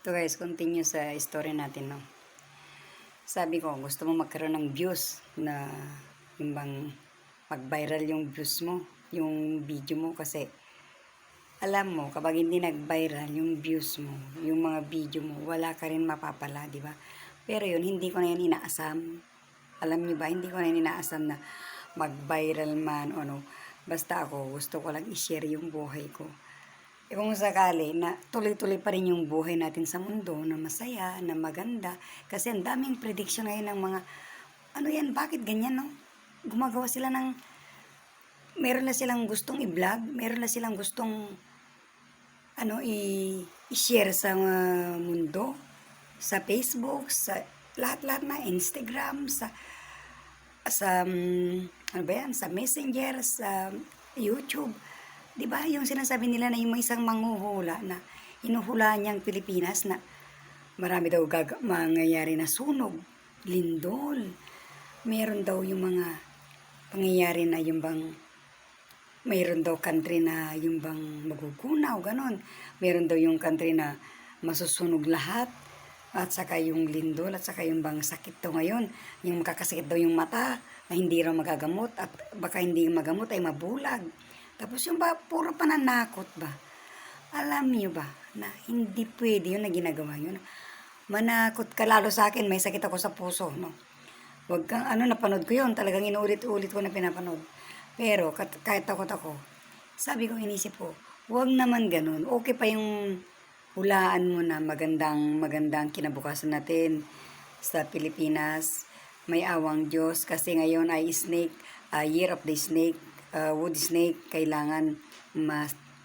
Ito guys, continue sa story natin, no. Sabi ko, gusto mo magkaroon ng views na yung bang mag-viral yung views mo, yung video mo kasi alam mo, kapag hindi nag-viral yung views mo, yung mga video mo, wala ka rin mapapala, di ba? Pero yun, hindi ko na yan inaasam. Alam niyo ba, hindi ko na yan inaasam na mag-viral man o ano. Basta ako, gusto ko lang i-share yung buhay ko. Kung sakali na tuloy-tuloy pa rin yung buhay natin sa mundo na masaya, na maganda. Kasi ang daming prediction ngayon ng mga, ano yan, bakit ganyan, no? Gumagawa sila ng, meron na silang gustong i-vlog, meron na silang gustong, i-share sa mundo, sa Facebook, sa lahat-lahat na, Instagram, ano ba yan, sa Messenger, sa YouTube. 'Di ba yung sinasabi nila na yung may isang manghuhula na hinuhulaan niyang Pilipinas na marami daw mangyayari na sunog, lindol. Meron daw yung mga pangyayari na yung bang mayroon daw country na yung bang magugunaw, ganon. Meron daw yung country na masusunog lahat. At saka yung lindol at saka yung bang sakit daw ngayon. Yung makakasakit daw yung mata na hindi raw magagamot at baka hindi magamot ay mabulag. Tapos yung ba, puro pananakot ba? Alam niyo ba na hindi pwede yun na ginagawa yun? Manakot ka lalo sa akin, may sakit ako sa puso, no? Wag kang, napanood ko yun, talagang inuulit-ulit ko na pinapanood. Pero kahit takot ako, sabi ko, inisip ko, wag naman ganun. Okay pa yung hulaan mo na magandang kinabukasan natin sa Pilipinas. May awang Diyos kasi ngayon ay Year of the Snake. Wood snake, kailangan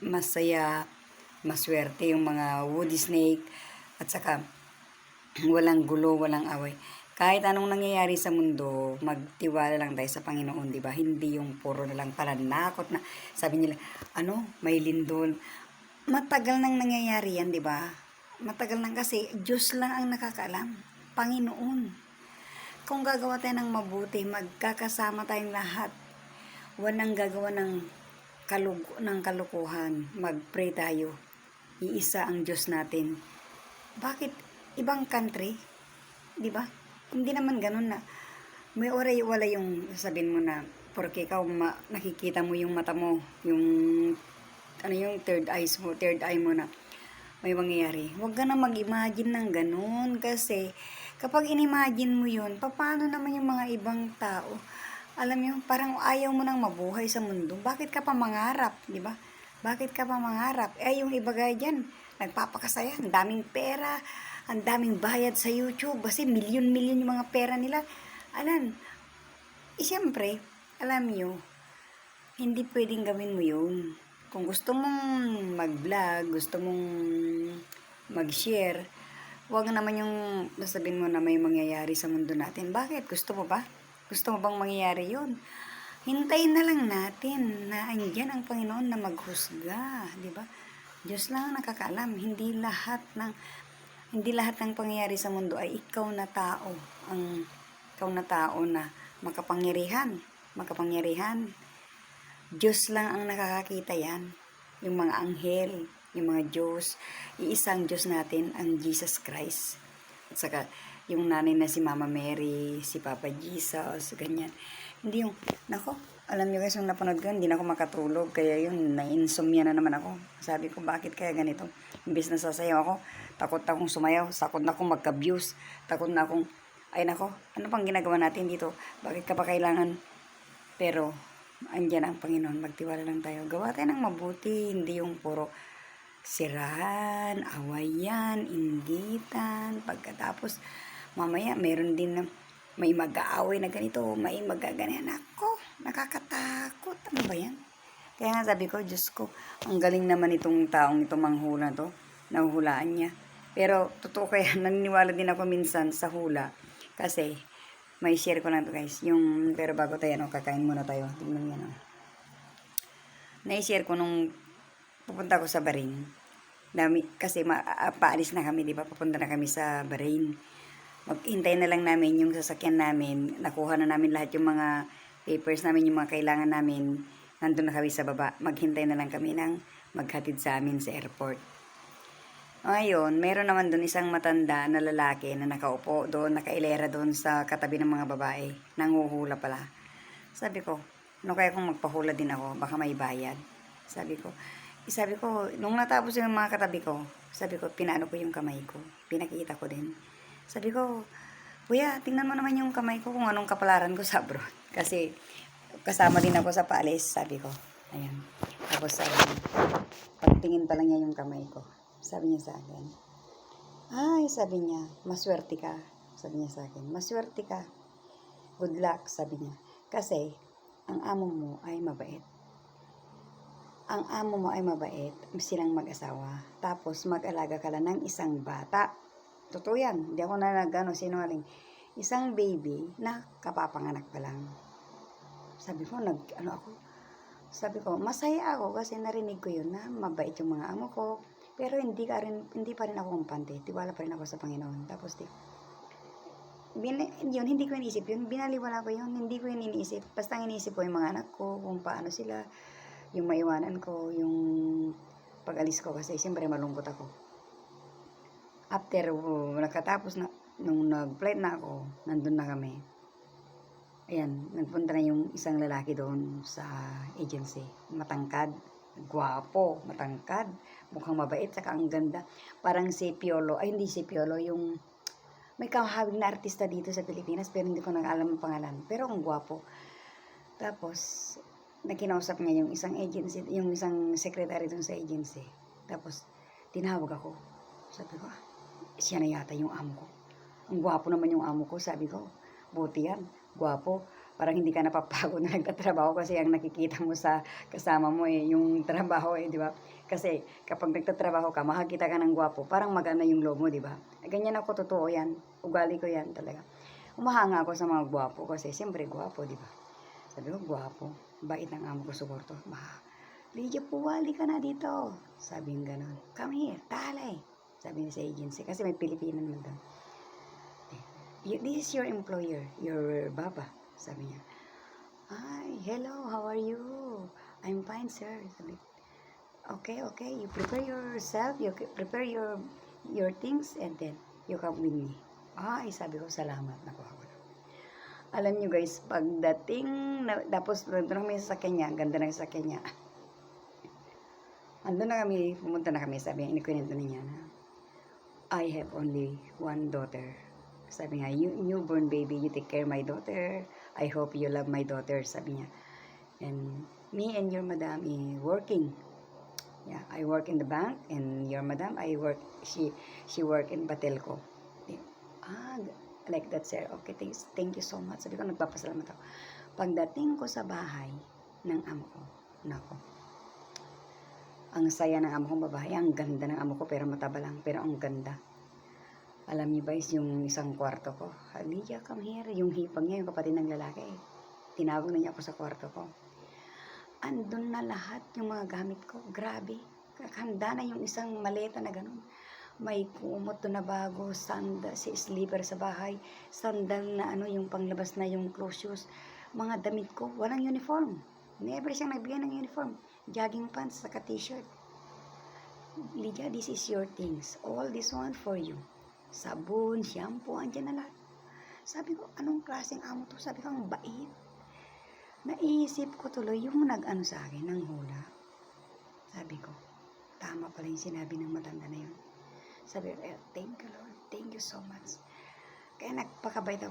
masaya, maswerte yung mga wood snake at saka walang gulo, walang away. Kahit anong nangyayari sa mundo, magtiwala lang tayo sa Panginoon, di ba? Hindi yung puro na lang pananakot na sabi nila, may lindol. Matagal nang nangyayari yan, di ba? Matagal nang kasi Diyos lang ang nakakaalam. Panginoon. Kung gagawa tayo ng mabuti, magkakasama tayong lahat. Walang gagawa ng kalukuhan. Mag-pray tayo. Iisa ang Diyos natin. Bakit ibang country? Di ba? Hindi naman ganun na may wala yung sabihin mo na porque ikaw nakikita mo yung mata mo, yung yung third eye mo na may mangyayari. Huwag ka na mag-imagine ng ganun kasi kapag in-imagine mo yun, paano naman yung mga ibang tao? Alam mo, parang ayaw mo nang mabuhay sa mundo. Bakit ka pa mangarap, di ba? Bakit ka pa mangarap? Yung iba gaya dyan, nagpapakasaya, ang daming pera, ang daming bayad sa YouTube, kasi milyon-milyon yung mga pera nila. Siyempre, alam nyo, hindi pwedeng gawin mo yun. Kung gusto mong mag-vlog, gusto mong mag-share, huwag naman yung sabihin mo na may mangyayari sa mundo natin. Bakit? Gusto mo ba? Gusto mo bang mangyayari yun? Hintayin na lang natin na andyan ang Panginoon na maghusga, di ba? Diyos lang ang nakakaalam. Hindi lahat ng pangyayari sa mundo ay ikaw na tao na makapangyarihan. Diyos lang ang nakakakita yan. Yung mga anghel, yung mga Diyos, iisang Diyos natin ang Jesus Christ. At saka yung nanay na si Mama Mary, si Papa Jesus, ganyan. Hindi yung, alam niyo guys, yung napanood ko, hindi na ako makatulog. Kaya yun, na-insomnia na naman ako. Sabi ko, bakit kaya ganito? Imbis na sasayaw ako, takot akong sumayaw, takot na akong magka-views, takot na akong, ano pang ginagawa natin dito? Bakit ka pa kailangan? Pero, andyan ang Panginoon, magtiwala lang tayo. Gawa tayo ng mabuti, hindi yung puro sirahan, awayan, inggitan, pagkatapos, mamaya, meron din na may mag-aaway na ganito, may magaganyan. Ako, nakakatakot. Ano ba yan? Kaya nga sabi ko, Diyos ko, ang galing naman itong taong itong manghula to. Nahuhulaan niya. Pero, totoo kaya, naniniwala din ako minsan sa hula. Kasi, may share ko lang to guys. Pero bago tayo, kakain muna tayo. Tingnan yan. Na-share ko nung pupunta ko sa Bahrain. Kasi paalis na kami, di ba? Papunta na kami sa Bahrain. Maghintay na lang namin yung sasakyan namin. Nakuha na namin lahat yung mga papers namin, yung mga kailangan namin. Nandun na kami sa baba. Maghintay na lang kami ng maghatid sa amin sa airport. Ngayon, meron naman doon isang matanda na lalaki na nakaupo doon, nakailera doon sa katabi ng mga babae. Nanguhula pala. Sabi ko, ano kaya kung magpahula din ako, baka may bayad. Sabi ko, nung natapos yung mga katabi ko, sabi ko, pinaano ko yung kamay ko. Pinakita ko din. Sabi ko, kuya, tingnan mo naman yung kamay ko kung anong kapalaran ko sa abroad. Kasi, kasama din ako sa paalis, sabi ko. Ayan. Tapos sabi niya, pagtingin pa lang niya yung kamay ko. Sabi niya sa akin, ay, sabi niya, maswerte ka. Sabi niya sa akin, maswerte ka. Good luck, sabi niya. Kasi, ang amo mo ay mabait. Ang amo mo ay mabait, silang mag-asawa. Tapos, mag-alaga ka lang ng isang bata. Totoo yan, hindi ako na sinungaling. Isang baby na kapapanganak pa lang. Sabi ko, sabi ko, masaya ako kasi narinig ko yun na mabait yung mga amo ko. Pero hindi pa rin ako kumpante. Tiwala pa rin ako sa Panginoon. Tapos, yun, hindi ko iniisip yun. Binaliwala ko yun. Hindi ko yun iniisip. Basta ang iniisip ko yung mga anak ko, kung paano sila, yung maiwanan ko, yung pag-alis ko kasi siyempre malungkot ako. After nakatapos na, nung nag-flight na ako, nandun na kami. Ayan, nagpunta na yung isang lalaki doon sa agency. Matangkad, gwapo, matangkad, mukhang mabait, saka ang ganda. Parang si Piolo, ay hindi si Piolo, yung may kahawig na artista dito sa Pilipinas, pero hindi ko nang alam ang pangalan. Pero ang gwapo. Tapos, nakinausap niya yung isang agency, yung isang secretary doon sa agency. Tapos, tinawag ako. Sabi ko, siya na yata yung amo ko. Ang gwapo naman yung amo ko, sabi ko. Buti yan, gwapo. Parang hindi ka napapagod na nagtatrabaho kasi ang nakikita mo sa kasama mo yung trabaho di ba? Kasi kapag nagtatrabaho ka, makakita ka ng gwapo, parang maganda yung loob mo, di ba? Ganyan ako, totoo yan. Ugali ko yan talaga. Umahanga ako sa mga gwapo kasi siyempre gwapo, di ba? Sabi ko, gwapo. Bait ng amo ko suporto. Lydia, puwali ka na dito. Sabi ng ganon. Come here, talay. Sabi niya sa agency. Kasi may Pilipino naman doon. This is your employer, your baba. Sabi niya. Hi, hello, how are you? I'm fine, sir. Sabi, okay. You prepare yourself, you prepare your things, and then you come with me. Ay, sabi ko, salamat. Nakuha ko na. Alam nyo guys, pagdating, tapos nandun kami sa Kenya, ganda ng sa Kenya. Andun na kami, pumunta na kami, sabi niya, inikwento niya na, I have only one daughter. Sabi nga, newborn baby, you take care of my daughter. I hope you love my daughter, sabi niya. And me and your madam working. Yeah, I work in the bank, and your madam, she work in Batelco. Like that, sir. Okay, thank you so much. Sabi ko, nagpapasalamat ako. Pagdating ko sa bahay ng amo ko, nako, ang saya ng amo kong babae, ang ganda ng amo ko, pero mataba lang, pero ang ganda. Alam niyo guys, yung isang kwarto ko, Lydia, come here. Yung hipag niya, yung kapatid ng lalaki. Tinawag na niya ako sa kwarto ko. Andun na lahat yung mga gamit ko. Grabe. Handa na yung isang maleta na ganun. May kumot na bago, sandal, si sleeper sa bahay, sandal na yung panglabas na yung close shoes. Mga damit ko, walang uniform. Never siyang nagbigay ng uniform. Jogging pants, saka t-shirt. Lydia, this is your things. All this one for you. Sabon, shampoo, andyan na lahat. Sabi ko, anong klaseng amo to? Sabi ko, ang bait. Naisip ko tuloy yung nag-ano sa akin, ng hula. Sabi ko, tama pala yung sinabi ng matanda na yun. Sabi ko, thank you Lord, thank you so much. Kaya nagpakabait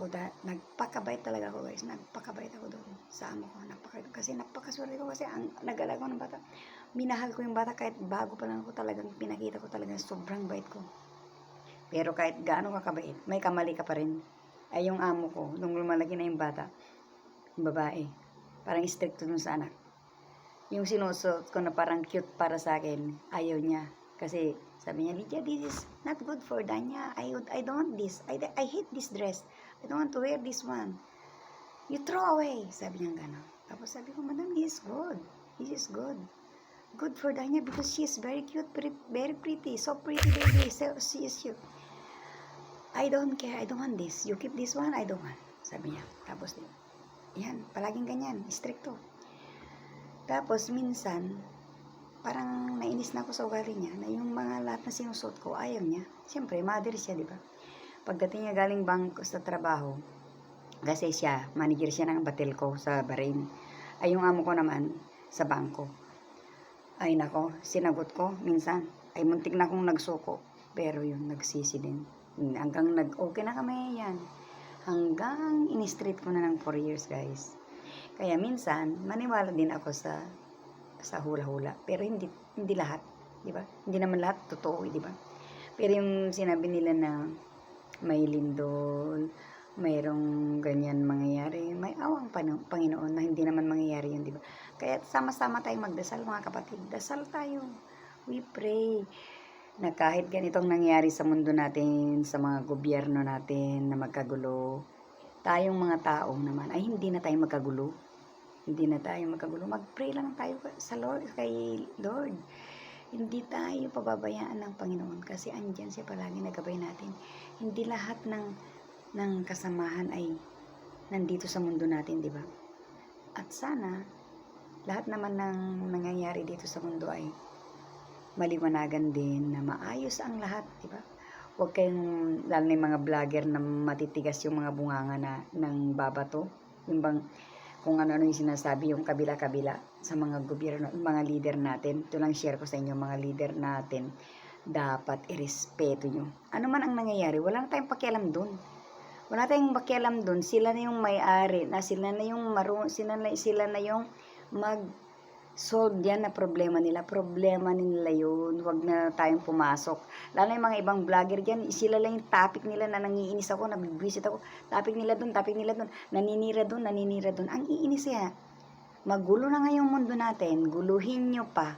talaga ako guys, nagpakabait ako doon sa amo ko. Kasi napakaswerte ko kasi nag-alaga ko ng bata. Minahal ko yung bata kahit bago pa lang ako, talagang pinakita ko talaga sobrang bait ko. Pero kahit gaano ka kabait, may kamali ka pa rin. Ay yung amo ko, nung lumalaki na yung bata, yung babae, parang stricto dun sa anak. Yung sinusuot ko na parang cute para sa akin, ayaw niya. Kasi sabi niya, Lydia, this is not good for Danya. I don't want this. I hate this dress. I don't want to wear this one. You throw away. Sabi niya gano'n. Tapos sabi ko, Madam, this is good. This is good. Good for Danya because she is very cute, very pretty. So pretty baby. So she is cute. I don't care. I don't want this. You keep this one. I don't want. Sabi niya. Tapos, yan. Palaging ganyan. Stricto. Tapos, minsan, parang nainis na ako sa ugali niya na yung mga lahat na sinusuot ko, ayaw niya. Siyempre, mother siya, di ba? Pagdating niya galing bangko sa trabaho, kasi siya, manager siya ng Batelco sa Bahrain. Ay, yung amo ko naman, sa bangko. Ay, nako, sinagot ko, minsan, ay muntik na akong nagsuko. Pero yun, nagsisi din. Hanggang okay na kami yan. Hanggang in-street ko na ng 4 years, guys. Kaya minsan, maniwala din ako sa hula-hula. Pero hindi lahat, di ba? Hindi naman lahat totoo, di ba? Pero yung sinabi nila na may lindol, mayroong ganyan mangyayari, may awang Panginoon na hindi naman mangyayari yun, di ba? Kaya sama-sama tayong magdasal, mga kapatid. Dasal tayo. We pray na kahit ganitong nangyari sa mundo natin, sa mga gobyerno natin na magkagulo, tayong mga tao naman ay hindi na tayo magkagulo. Hindi na tayo magkagulo. Mag-pray lang tayo sa Lord, kay Lord. Hindi tayo pababayaan ng Panginoon kasi andyan siya palagi nagabay natin. Hindi lahat ng kasamahan ay nandito sa mundo natin, di ba? At sana, lahat naman ng nangyayari dito sa mundo ay maliwanagan din na maayos ang lahat, di ba? Huwag kayong, lalo na yung mga vlogger na matitigas yung mga bunganga ng babato. Yung bang, kung ano-ano yung sinasabi, yung kabila-kabila sa mga gobyerno, mga leader natin. Ito lang share ko sa inyo, mga leader natin. Dapat irespeto nyo. Ano man ang nangyayari, wala na tayong pakialam dun. Wala tayong pakialam dun. Sila na yung may-ari, na sila na yung sila na yung solve yan na problema nila yun, wag na tayong pumasok. Lalo yung mga ibang vlogger dyan, sila lang yung topic nila na nangiinis ako, nabibwisit ako, topic nila dun, naninira dun, ang iinis ya. Magulo na ngayong mundo natin, guluhin nyo pa.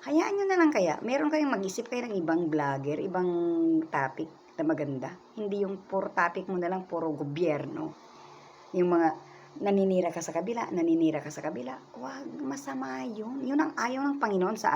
Hayaan nyo na lang kaya, meron kayong mag-isip kayo ng ibang vlogger, ibang topic na maganda. Hindi yung puro topic mo na lang, puro gobyerno. Yung mga naninira ka sa kabila, wag, masama yun. Yun ang ayaw ng Panginoon sa